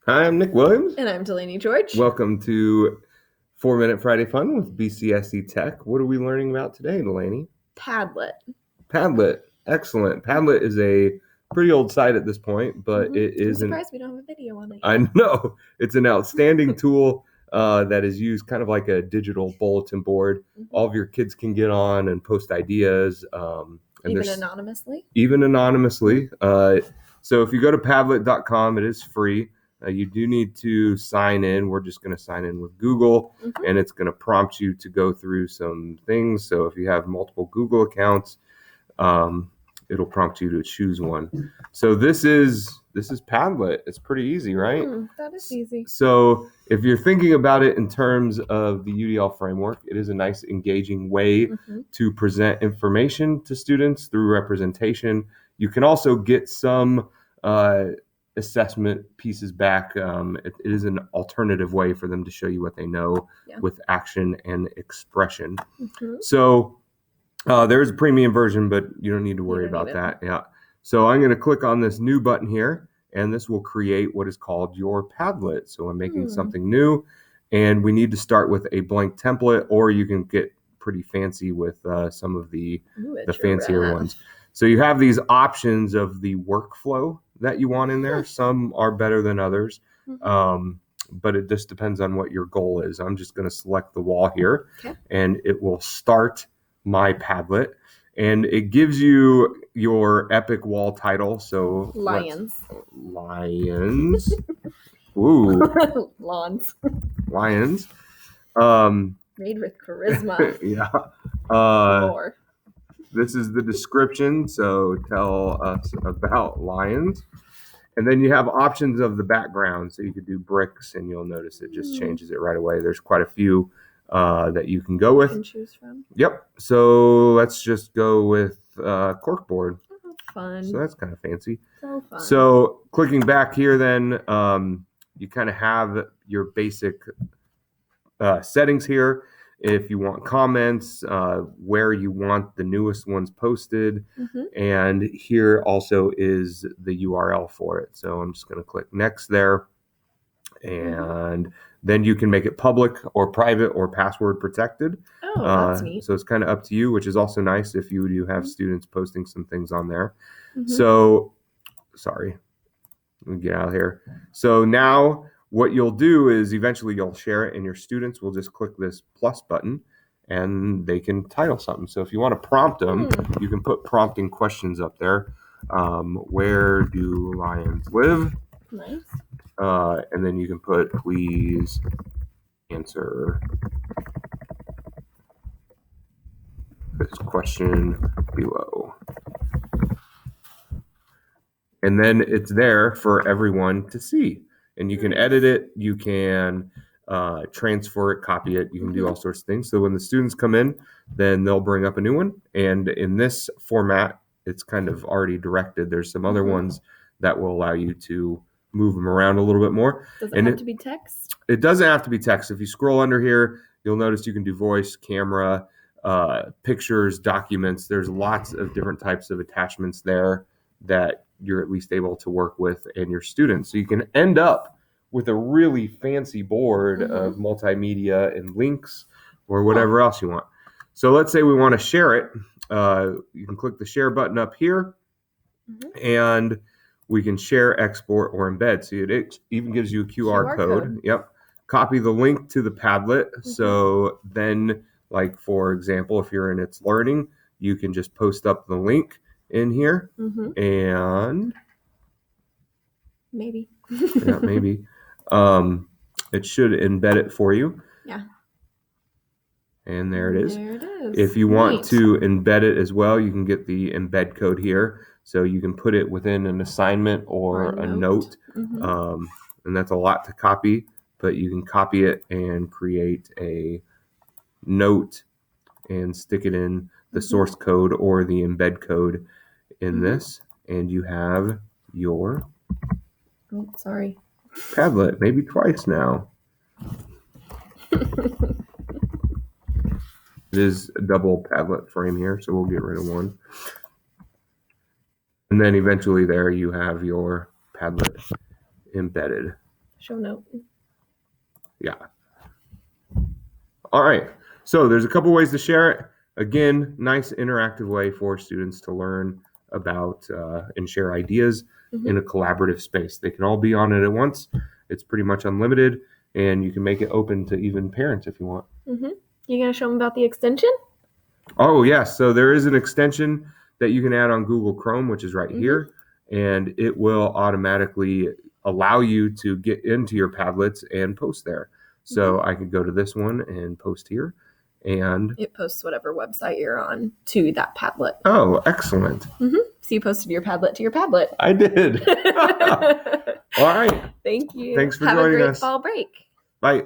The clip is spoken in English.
Hi, I'm Nick Williams. And I'm Delaney George. Welcome to 4-Minute Friday Fun with BCSC Tech. What are we learning about today, Delaney? Padlet. Padlet. Excellent. Padlet is a pretty old site at this point, but it I'm is surprised we don't have a video on it. I know. It's an outstanding tool that is used kind of like a digital bulletin board. All of your kids can get on and post ideas. And Even anonymously? Even anonymously. So if you go to Padlet.com, it is free. You do need to sign in. We're just going to sign in with Google, and it's going to prompt you to go through some things. So if you have multiple Google accounts, it'll prompt you to choose one. So this is Padlet. It's pretty easy, right? That is easy. So if you're thinking about it in terms of the UDL framework, it is a nice, engaging way to present information to students through representation. You can also get some assessment pieces back. It is an alternative way for them to show you what they know with action and expression. So there's a premium version, but you don't need to worry about that. Yeah. So I'm going to click on this new button here, and this will create what is called your Padlet. So I'm making something new, and we need to start with a blank template, or you can get pretty fancy with some of the fancier ones. So you have these options of the workflow that you want in there. Some are better than others, but it just depends on what your goal is. I'm just going to select the wall here, and it will start my Padlet. And it gives you your epic wall title. So Lions. Ooh. Lawns. Lions. Made with charisma. More. This is the description. So tell us about lions. And then you have options of the background. So you could do bricks, and you'll notice it just changes it right away. There's quite a few that you can go with. You can choose from. Yep. So let's just go with corkboard. Fun. So that's kind of fancy. So fun. So clicking back here, then you kind of have your basic settings here. If you want comments, where you want the newest ones posted, and here also is the URL for it. So I'm just going to click next there, and then you can make it public or private or password protected. Oh, that's neat. So it's kind of up to you, which is also nice if you do have students posting some things on there. So, sorry, let me get out of here. So now what you'll do is eventually you'll share it, and your students will just click this plus button, and they can title something. So if you want to prompt them, you can put prompting questions up there. Where do lions live? Nice. And then you can put, please answer this question below. And then it's there for everyone to see. And you can edit it, you can transfer it, copy it, you can do all sorts of things. So when the students come in, then they'll bring up a new one. And in this format, it's kind of already directed. There's some other ones that will allow you to move them around a little bit more. Does it have to be text? It doesn't have to be text. If you scroll under here, you'll notice you can do voice, camera, pictures, documents. There's lots of different types of attachments there that you're at least able to work with and your students. So you can end up with a really fancy board of multimedia and links or whatever else you want. So let's say we want to share it. You can click the share button up here, and we can share, export, or embed. So it even gives you a QR code. Yep. Copy the link to the Padlet. So then, like, for example, if you're in It's Learning, you can just post up the link in here, and maybe it should embed it for you. And there it is. If you want to embed it as well, you can get the embed code here, so you can put it within an assignment or a note. And that's a lot to copy, but you can copy it and create a note and stick it in the source code or the embed code in this, and you have your Padlet, maybe twice now. It is a double Padlet frame here, so we'll get rid of one. And then eventually there you have your Padlet embedded. show note. Yeah. All right. So there's a couple ways to share it. Again, nice interactive way for students to learn about and share ideas in a collaborative space. They can all be on it at once. It's pretty much unlimited, and you can make it open to even parents if you want. You gonna show them about the extension? Oh, yes. So there is an extension that you can add on Google Chrome, which is right here, and it will automatically allow you to get into your Padlets and post there. So I could go to this one and post here, and it posts whatever website you're on to that Padlet. Oh, excellent. So you posted your Padlet to your Padlet. I did. All right. Thank you. Thanks for Have joining a great us. fall break. Bye.